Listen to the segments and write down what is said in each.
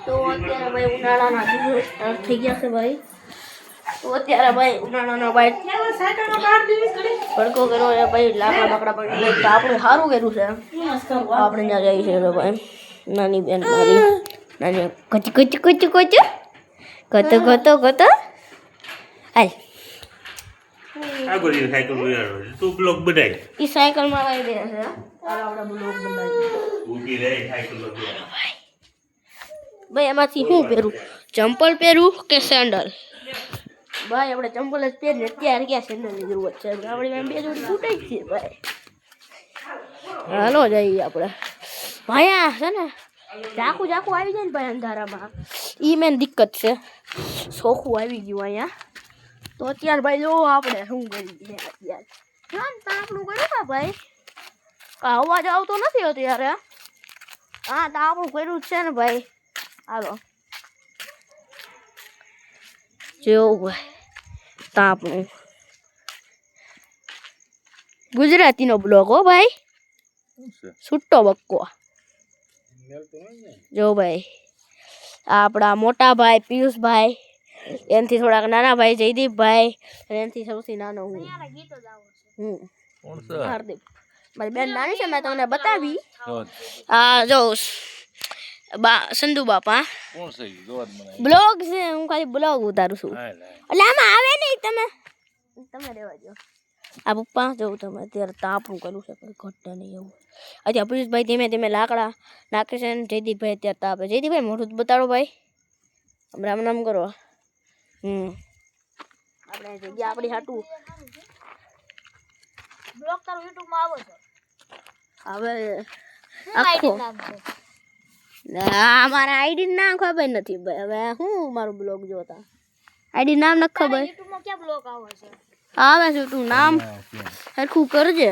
તો અત્યારે ભાઈ ઉનાળાના દિવસ સ્ટાર્ટ થઈ ગયા છે ભાઈ. તો અત્યારે ભાઈ ઉનાળાનો ભાઈ ભડકો કર્યો છે ભાઈ. લાકડા બાકડા પડી તો આપણે સારું કર્યું છે. આપણે ત્યાં જઈએ છીએ ભાઈ. નાની બેન મારી નાની કચ કચ કચ કચ કત કત કત હાલ આ ગોળી સાયકલ બોલાવો તું બ્લોક બનાય ઈ સાયકલ માં આવી ગયા છે. આપણે બ્લોક બનાવી ઊભી રહે સાયકલ લો ભાઈ. એમાંથી શું પહેરું? ચંપલ પહેરું કે સેન્ડલ? ભાઈ આપણે ચંપલ જ પહેરીને અત્યારે ક્યાં સેન્ડલની જરૂરત છે? આપણે બે જોડી ફૂટાઈ છે ભાઈ. હાલો જઈએ આપણે ભાઈ. આ છે ને ચાકુ આવી જાય ને ભાઈ અંધારામાં, ઈ મેન દિક્કત છે. સોખું આવી ગયું અહીંયા. તો અત્યારે ભાઈ જો આપણે શું કરી અત્યારે આપણું કર્યું ને ભાઈ. અવાજ આવતો નથી અત્યારે. હા તો આપણું કર્યું જ છે ને ભાઈ. હાલો જેવું ભાઈ આપણું ગુજરાતીનો બ્લોગ હો ભાઈ. છૂટો બક્કો જો ભાઈ. આપણા મોટા ભાઈ પિયુષભાઈ, એનાથી થોડાક નાના ભાઈ જયદીપભાઈ, અને એનાથી સૌથી નાનો હું હાર્દિક. મારી બેન નાની છે, મેં તમને બતાવી. હા જો સંધુ બાપા બ્લોગ છે. હું ખાલી બ્લોગ ઉતારું છું એટલે આમાં આવે નહીં. તમે રહેવા દો. આ પપ્પા જવું તમે અત્યારે તાપણું કર્યું છે ઘટે નહીં એવું. અત્યારે પિયુષભાઈ ધીમે ધીમે લાકડા નાખે છે. જયદીપભાઈ અત્યારે તાપે. જયદીપભાઈ મોઢું બતાડો ભાઈ. રામ નામ કરો. આપણે જગ્યા આપણી હાટું બ્લોગ તારો YouTube માં આવે છે હવે આખો. ના મારા આઈડી નામ ખબર નથી ભાઈ. હવે હું મારું બ્લોગ જોતા આઈડી નામ ન ખબર. YouTube માં ક્યાં બ્લોગ આવે છે? આવે છે તું નામ સરખું કરજે.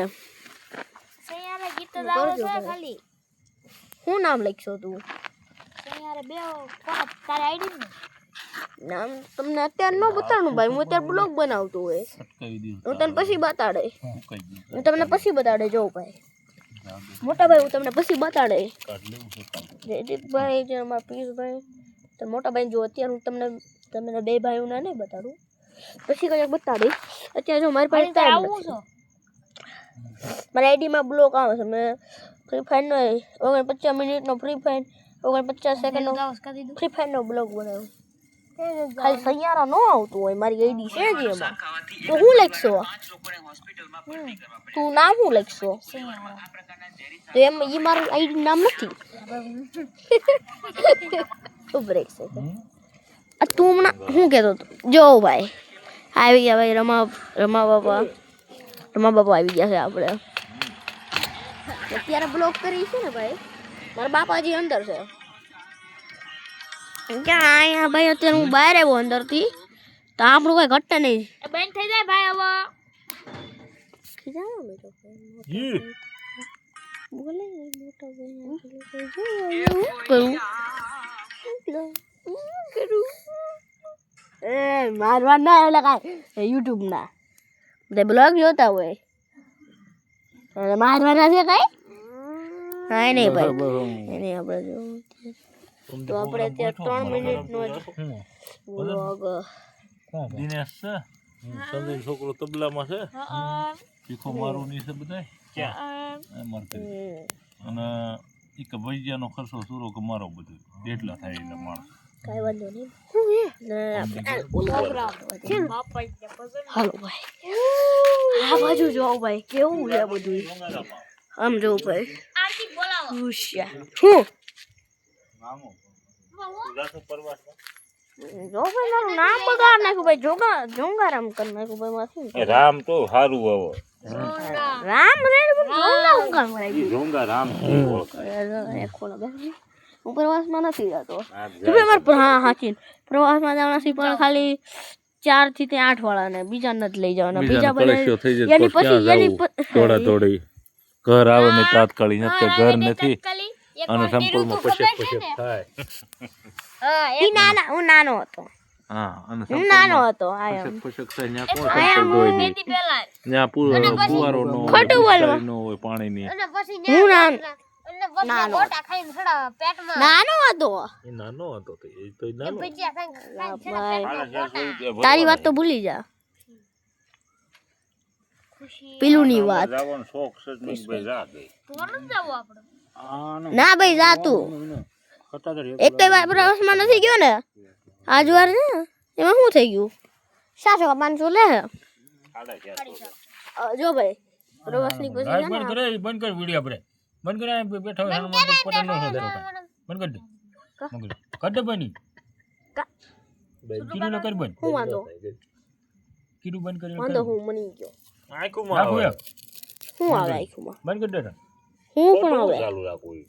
સૈયારે ગીત આવે છે ખાલી. શું નામ લખશો તું? સૈયારે બે તારી આઈડી ને નામ તમને અત્યારે ન બતાડું ભાઈ. હું અત્યારે બ્લોગ બનાવતો હોય. હું તને પછી બતાડે. હું તમને પછી બતાડે. જો ભાઈ મોટા ભાઈ હું તમને પછી બતાડે. જયદીપભાઈ જે અમારા પિયુષભાઈ તો મોટા ભાઈ જો અત્યારે હું તમને બે ભાઈઓને નહીં બતાડું. પછી કદાચ બતાડે. અત્યારે જો મારી પાસે ટાઈમ નથી. મારી આઈડીમાં બ્લોગ આવે છે. મેં ફ્રી ફાયરનો 49 મિનિટનો ફ્રી ફાયર 49 સેકન્ડનો ફ્રી ફાયરનો બ્લોગ બનાવ્યો. ખાલી સૈયારા ન આવતું હોય. મારી આઈડી છે જ એમાં. તો હું લખશો? તું નામ શું લખશો? તો એમ એ મારું આઈડી નામ નથી. ઉભરે એક સેકન્ડ. તું હમણાં શું કહેતો હતો? જો ભાઈ આવી ગયા ભાઈ. રમા બાપા આવી ગયા છે. આપણે અત્યારે બ્લોક કરી છે ને ભાઈ. મારા બાપાજી અંદર છે. ક્યાં અહીંયા ભાઈ? અત્યારે હું બહાર આવ્યો અંદરથી તો આપણું કઈ ઘટે નહીં. બંધ થઈ જાય ભાઈ. હવે બોલે મોટા ભાઈ મારવા ના એટલે કાંઈ યુટ્યુબ ના બધા બ્લોગ જોતા હોય. મારવાના છે કાંઈ? હા નહીં ભાઈ. એને આપણે જો તો આપણે અત્યારે 3 મિનિટનો જ બ્લોગ. દિનેશ છે સંજય છોકરો તબલામાં છે. શીખો મારું ની છે બધા ક્યાં અને એક ભૈયાનો ખર્ચો સુરો કે મારો બધું એટલા થાય એટલે માણસ કાઈ વાંધો નહીં. હાલો ભાઈ આ બાજુ જોવો ભાઈ કેવું છે બધું. આમ જોવો ભાઈ. હું જો ભાઈ મારું નામ બગાડ નાખ્યું ભાઈ. જોંગારામ કરી નાખ્યું ભાઈ માથી. રામ તો સારું હવે રામ રે જોંગા રામ ખોલો હું પ્રવાસમાં નથી જતો. હા હાચી પ્રવાસમાં જવાના છે પણ ખાલી 4 થી 8 વાળાને બીજા નથી લઈ જવાના. બીજા દોડી ઘર આવે ને તાત્કાલિક ઘર નથી અને સંપૂર્ણ પછી થાય. હું નાનો હતો. હા અને હું નાનો હતો. નાનો હતો એ નાનો હતો તો એ તો નાનો તારી વાત તો ભૂલી જા પેલું ની વાત જવાનો શોખ છે જ નહીં ભાઈ જા બે ના ભાઈ જા તું એક કઈ વાર પ્રવાસમાં નથી ગયો ને આજ વાર ને એમાં શું થઈ ગયું 700 લે જો ભાઈ પ્રવાસની પછી છે ને બંધ કર વિડિયો આપણે બંધ કરે બેઠો હોય પટેલ નો બંધ કર દે કર દે બની કીધું ન કર બંધ હું વાંધો કીધું બંધ કરી વાંધો હું મની ગયો આંખોમાં આવે શું આવે આખુમાં બંધ કર દે હું પણ આવે ચાલુ રાખવું